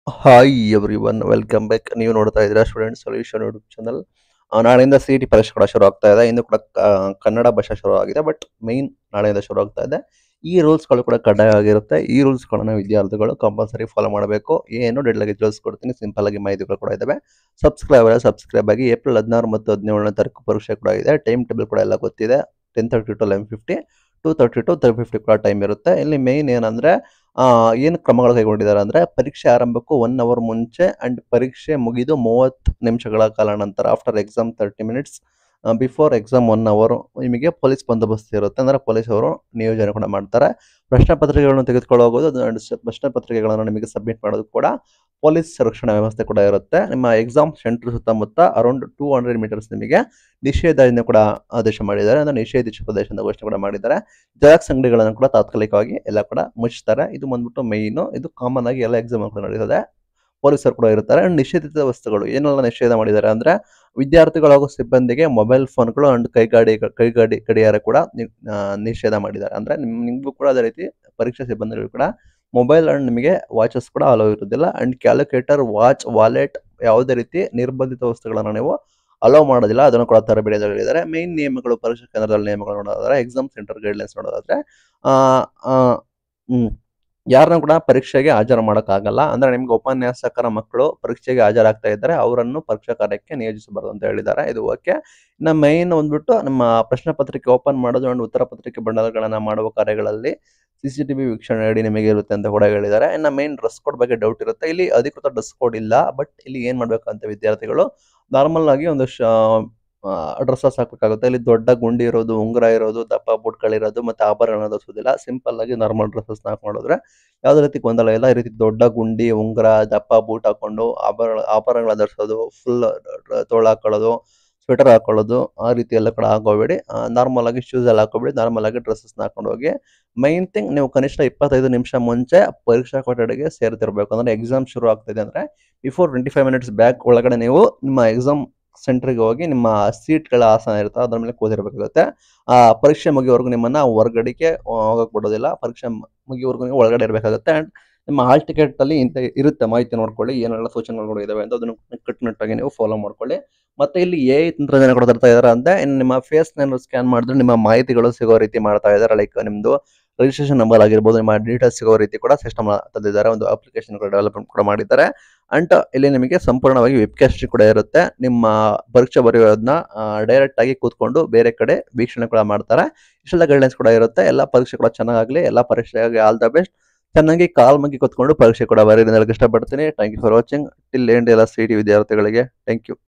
Hi everyone welcome back. ನೀವು ನೋಡ್ತಾ ಇದ್ದೀರಾ ಸ್ಟೂಡೆಂಟ್ ಸೊಲ್ಯೂಷನ್ ಯೂಟ್ಯೂಬ್ ಚಾನಲ್. ನಾಳೆಯಿಂದ ಸಿ ಟಿ ಪರೀಕ್ಷೆ ಕೂಡ ಶುರು ಆಗ್ತಾ ಇದೆ. ಇನ್ನು ಕೂಡ ಕನ್ನಡ ಭಾಷೆ ಶುರು ಆಗಿದೆ, ಬಟ್ ಮೈನ್ ನಾಳೆಯಿಂದ ಶುರು ಆಗ್ತಾ ಇದೆ. ಈ ರೂಲ್ಸ್ಗಳು ಕೂಡ ಕಡ್ಡಾಯವಾಗಿರುತ್ತೆ. ಈ ರೂಲ್ಸ್ಗಳನ್ನ ವಿದ್ಯಾರ್ಥಿಗಳು ಕಂಪಲ್ಸರಿ ಫಾಲೋ ಮಾಡಬೇಕು. ಏನು ಡೆಡ್ಲಾಗಿ ತಿಳಿಸ್ಕೊಡ್ತೀನಿ, ಸಿಂಪಲ್ ಆಗಿ ಮಾಹಿತಿಗಳು ಕೂಡ ಇದಾವೆ. ಸಬ್ಸ್ಕ್ರೈಬ್ ಆಗಿ. ಏಪ್ರಿಲ್ 16 ಮತ್ತು 17ನೇ ತಾರೀಕು ಪರೀಕ್ಷೆ ಕೂಡ ಇದೆ. ಟೈಮ್ ಟೇಬಲ್ ಕೂಡ ಎಲ್ಲ ಗೊತ್ತಿದೆ. 10:30 to 11:50, 2:30 to 3:50 ಕೂಡ ಟೈಮ್ ಇರುತ್ತೆ. ಇಲ್ಲಿ ಮೈನ್ ಏನಂದ್ರೆ ಏನು ಕ್ರಮಗಳು ಕೈಗೊಂಡಿದ್ದಾರೆ ಅಂದ್ರೆ, ಪರೀಕ್ಷೆ ಆರಂಭಕ್ಕೂ 1 ಅವರ್ ಮುಂಚೆ ಅಂಡ್ ಪರೀಕ್ಷೆ ಮುಗಿದು 30 ನಿಮಿಷಗಳ ಕಾಲ ನಂತರ, after exam 30 minutes before exam 1 hour ನಿಮಗೆ ಪೊಲೀಸ್ ಬಂದೋಬಸ್ತ್ ಇರುತ್ತೆ. ಅಂದ್ರೆ ಪೊಲೀಸ್ ಅವರು ನಿಯೋಜನೆ ಕೂಡ ಮಾಡ್ತಾರೆ. ಪ್ರಶ್ನೆ ಪತ್ರಿಕೆಗಳನ್ನು ತೆಗೆದುಕೊಂಡು ಹೋಗೋದು, ಪ್ರಶ್ನೆ ಪತ್ರಿಕೆಗಳನ್ನು ನಿಮಗೆ ಸಬ್ಮಿಟ್ ಮಾಡೋದು ಕೂಡ ಪೊಲೀಸ್ ರಕ್ಷಣಾ ವ್ಯವಸ್ಥೆ ಕೂಡ ಇರುತ್ತೆ. ನಿಮ್ಮ ಎಕ್ಸಾಮ್ ಸೆಂಟರ್ ಸುತ್ತಮುತ್ತ ಅರೌಂಡ್ 200 ಮೀಟರ್ಸ್ ನಿಮಗೆ ನಿಷೇಧದಿಂದ ಕೂಡ ಆದೇಶ ಮಾಡಿದ್ದಾರೆ. ಅಂದ್ರೆ ನಿಷೇಧಿತ ಪ್ರದೇಶದ ಘೋಷಣೆ ಕೂಡ ಮಾಡಿದ್ದಾರೆ. ಜೆರಾಕ್ಸ್ ಅಂಗಡಿಗಳನ್ನು ಕೂಡ ತಾತ್ಕಾಲಿಕವಾಗಿ ಎಲ್ಲ ಕೂಡ ಮುಚ್ಚುತ್ತಾರೆ. ಇದು ಬಂದ್ಬಿಟ್ಟು ಮೈನು. ಇದು ಕಾಮನ್ ಆಗಿ ಎಲ್ಲ ಎಕ್ಸಾಮ್ ಕೂಡ ನಡೀತದೆ. ಪೊಲೀಸರು ಕೂಡ ಇರ್ತಾರೆ. ಅಂಡ್ ನಿಷೇಧಿತ ವಸ್ತುಗಳು ಏನೆಲ್ಲ ನಿಷೇಧ ಮಾಡಿದ್ದಾರೆ ಅಂದ್ರೆ, ವಿದ್ಯಾರ್ಥಿಗಳು ಹಾಗೂ ಸಿಬ್ಬಂದಿಗೆ ಮೊಬೈಲ್ ಫೋನ್ಗಳು ಅಂಡ್ ಕೈಗಾಡಿ ಗಡಿಯಾರ ಕೂಡ ನಿಷೇಧ ಮಾಡಿದ್ದಾರೆ. ಅಂದ್ರೆ ನಿಮಗೂ ಕೂಡ ಅದೇ ರೀತಿ ಪರೀಕ್ಷಾ ಸಿಬ್ಬಂದಿಗಳು ಕೂಡ ಮೊಬೈಲ್ ಅಂಡ್ ನಿಮಗೆ ವಾಚಸ್ ಕೂಡ ಅಲೋ ಇರುವುದಿಲ್ಲ. ಅಂಡ್ ಕ್ಯಾಲ್ಕುಲೇಟರ್, ವಾಚ್, ವಾಲೆಟ್ ಯಾವುದೇ ರೀತಿ ನಿರ್ಬಂಧಿತ ವಸ್ತುಗಳನ್ನು ನೀವು ಅಲೋ ಮಾಡೋದಿಲ್ಲ. ಅದನ್ನು ಕೂಡ ತರಬೇತಿಯಲ್ಲಿ ಹೇಳಿದ್ದಾರೆ. ಮೇನ್ ನಿಯಮಗಳು, ಪರೀಕ್ಷಾ ಕೇಂದ್ರದಲ್ಲಿ ನಿಯಮಗಳು ನೋಡೋದಾದ್ರೆ, ಎಕ್ಸಾಮ್ ಸೆಂಟರ್ ಗೈಡ್ಲೈನ್ಸ್ ನೋಡೋದಾದ್ರೆ, ಆ ಆ, ಹ್ಮ್ ಯಾರನ್ನ ಕೂಡ ಪರೀಕ್ಷೆಗೆ ಹಾಜರು ಮಾಡೋಕ್ಕಾಗಲ್ಲ. ಅಂದ್ರೆ ನಿಮ್ಗೆ ಉಪನ್ಯಾಸಕರ ಮಕ್ಕಳು ಪರೀಕ್ಷೆಗೆ ಹಾಜರಾಗ್ತಾ ಇದ್ದಾರೆ, ಅವರನ್ನು ಪರೀಕ್ಷಾ ಕಾರ್ಯಕ್ಕೆ ನಿಯೋಜಿಸಬಾರದು ಅಂತ ಹೇಳಿದ್ದಾರೆ. ಇದು ಓಕೆ. ಇನ್ನು ಮೈನ್ ಬಂದ್ಬಿಟ್ಟು ನಮ್ಮ ಪ್ರಶ್ನೆ ಪತ್ರಿಕೆ ಓಪನ್ ಮಾಡೋದು ಅಂಡ್ ಉತ್ತರ ಪತ್ರಿಕೆ ಬಂಡಲ್ಗಳನ್ನ ಮಾಡುವ ಕಾರ್ಯಗಳಲ್ಲಿ CCTV ವೀಕ್ಷಣೆ ಅಡಿ ನಿಮಗೆ ಇರುತ್ತೆ ಅಂತ ಕೂಡ ಹೇಳಿದ್ದಾರೆ. ಇನ್ನು ಮೈನ್ ಡ್ರೆಸ್ ಕೋಡ್ ಬಗ್ಗೆ ಡೌಟ್ ಇರುತ್ತೆ. ಇಲ್ಲಿ ಅಧಿಕೃತ ಡ್ರೆಸ್ ಕೋಡ್ ಇಲ್ಲ, ಬಟ್ ಇಲ್ಲಿ ಏನ್ ಮಾಡ್ಬೇಕಂತ ವಿದ್ಯಾರ್ಥಿಗಳು ನಾರ್ಮಲ್ ಆಗಿ ಒಂದು ಡ್ರೆಸ್ಸಸ್ ಹಾಕಬೇಕಾಗುತ್ತೆ. ಇಲ್ಲಿ ದೊಡ್ಡ ಗುಂಡಿ ಇರೋದು, ಉಂಗುರ ಇರೋದು, ದಪ್ಪ ಬೂಟ್ಗಳಿರೋದು ಮತ್ತೆ ಆಭರಣ ಧರಿಸೋದಿಲ್ಲ. ಸಿಂಪಲ್ ಆಗಿ ನಾರ್ಮಲ್ ಡ್ರೆಸ್ಸಸ್ ಹಾಕೊಂಡಿದ್ರೆ ಯಾವುದೇ ರೀತಿ ಗೊಂದಲ ಇಲ್ಲ. ಈ ರೀತಿ ದೊಡ್ಡ ಗುಂಡಿ, ಉಂಗುರ, ದಪ್ಪ ಬೂಟ್ ಹಾಕೊಂಡು ಆಭರಣಗಳ ಧರಿಸೋದು, ಫುಲ್ ತೋಳು ಹಾಕೊಳ್ಳೋದು, ಸ್ವೆಟರ್ ಹಾಕೊಳ್ಳೋದು, ಆ ರೀತಿ ಎಲ್ಲ ಕೂಡ ಹಾಕೋಬೇಡಿ. ನಾರ್ಮಲ್ ಆಗಿ ಶೂಸ್ ಎಲ್ಲ ಹಾಕೋಬೇಡಿ. ನಾರ್ಮಲ್ ಆಗಿ ಡ್ರೆಸ್ಸಸ್ ಹಾಕೊಂಡು ಹೋಗಿ. ಮೈನ್ ಥಿಂಗ್, ನೀವು ಕನಿಷ್ಠ 25 ನಿಮಿಷ ಮುಂಚೆ ಪರೀಕ್ಷಾ ಕೊಠಡಿಗೆ ಸೇರ್ತಿರ್ಬೇಕು. ಅಂದ್ರೆ ಎಕ್ಸಾಮ್ ಶುರು ಆಗ್ತಿದೆ ಅಂದ್ರೆ ಬಿಫೋರ್ 25 ಮಿನಿಟ್ಸ್ ಬ್ಯಾಕ್ ಒಳಗಡೆ ನೀವು ನಿಮ್ಮ ಎಕ್ಸಾಮ್ ಸೆಂಟರ್ಗೆ ಹೋಗಿ ನಿಮ್ಮ ಸೀಟ್ಗಳ ಆಸನ ಇರುತ್ತೆ, ಅದ್ರ ಮೇಲೆ ಕೂತಿರ್ಬೇಕಾಗುತ್ತೆ. ಪರೀಕ್ಷೆ ಮುಗಿಯೋವರೆಗೂ ನಿಮ್ಮನ್ನ ಹೊರಗಡೆಗೆ ಹೋಗಕ್ ಬಿಡೋದಿಲ್ಲ. ಪರೀಕ್ಷೆ ಮುಗಿಯೋವರೆಗೂ ನೀವು ಒಳಗಡೆ ಇರಬೇಕಾಗುತ್ತೆ. ಅಂಡ್ ನಿಮ್ಮ ಹಾಲ್ ಟಿಕೆಟ್ ಅಲ್ಲಿ ಇಂತ ಇರುತ್ತೆ, ಮಾಹಿತಿ ನೋಡ್ಕೊಳ್ಳಿ. ಏನೆಲ್ಲ ಸೂಚನೆಗಳು ಇದಾವೆ ಅಂತ ಅದನ್ನು ಕಟ್ಟುನಿಟ್ಟಾಗಿ ನೀವು ಫಾಲೋ ಮಾಡ್ಕೊಳ್ಳಿ. ಮತ್ತೆ ಇಲ್ಲಿ AI ತಂತ್ರಜ್ಞಾನ ಕೂಡ ತರ್ತಾ ಇದಾರೆ ಅಂತ. ಇನ್ನು ನಿಮ್ಮ ಫೇಸ್ ಸ್ಕ್ಯಾನ್ ಮಾಡಿದ್ರೆ ನಿಮ್ಮ ಮಾಹಿತಿಗಳು ಸಿಗೋ ರೀತಿ ಮಾಡ್ತಾ ಇದ್ದಾರೆ. ಲೈಕ್ ನಿಮ್ದು ರಿಜಿಸ್ಟ್ರೇಷನ್ ನಂಬರ್ ಆಗಿರ್ಬೋದು, ನಿಮ್ಮ ಡೀಟೇಲ್ಸ್ ಸಿಗೋ ರೀತಿ ಕೂಡ ಸಿಸ್ಟಮ್ ತಂದಿದ್ದಾರೆ. ಒಂದು ಅಪ್ಲಿಕೇಶನ್ ಕೂಡ ಡೆವಲಪ್ಮೆಂಟ್ ಕೂಡ ಮಾಡಿದ್ದಾರೆ. ಅಂಡ್ ಇಲ್ಲಿ ನಿಮಗೆ ಸಂಪೂರ್ಣವಾಗಿ ವೆಬ್ಕಾಸ್ಟ್ ಕೂಡ ಇರುತ್ತೆ. ನಿಮ್ಮ ಪರೀಕ್ಷೆ ಬರೆಯೋದನ್ನ ಡೈರೆಕ್ಟ್ ಆಗಿ ಕೂತ್ಕೊಂಡು ಬೇರೆ ಕಡೆ ವೀಕ್ಷಣೆ ಕೂಡ ಮಾಡ್ತಾರೆ. ಇಷ್ಟೆಲ್ಲ ಗೈಡ್ಲೈನ್ಸ್ ಕೂಡ ಇರುತ್ತೆ. ಎಲ್ಲ ಪರೀಕ್ಷೆ ಕೂಡ ಚೆನ್ನಾಗಲಿ. ಎಲ್ಲ ಪರೀಕ್ಷೆಗಾಗಿ ಆಲ್ ದ ಬೆಸ್ಟ್. ಚೆನ್ನಾಗಿ ಕಾಲ್ ಮಗ್ಗಿ ಕೂತ್ಕೊಂಡು ಪರೀಕ್ಷೆ ಕೂಡ ಬರೀರಿ ಅಂತ ಹೇಳಕ್ ಇಷ್ಟಪಡ್ತೀನಿ. Thank you for watching till end ಎಲ್ಲ CT ವಿದ್ಯಾರ್ಥಿಗಳಿಗೆ. Thank you.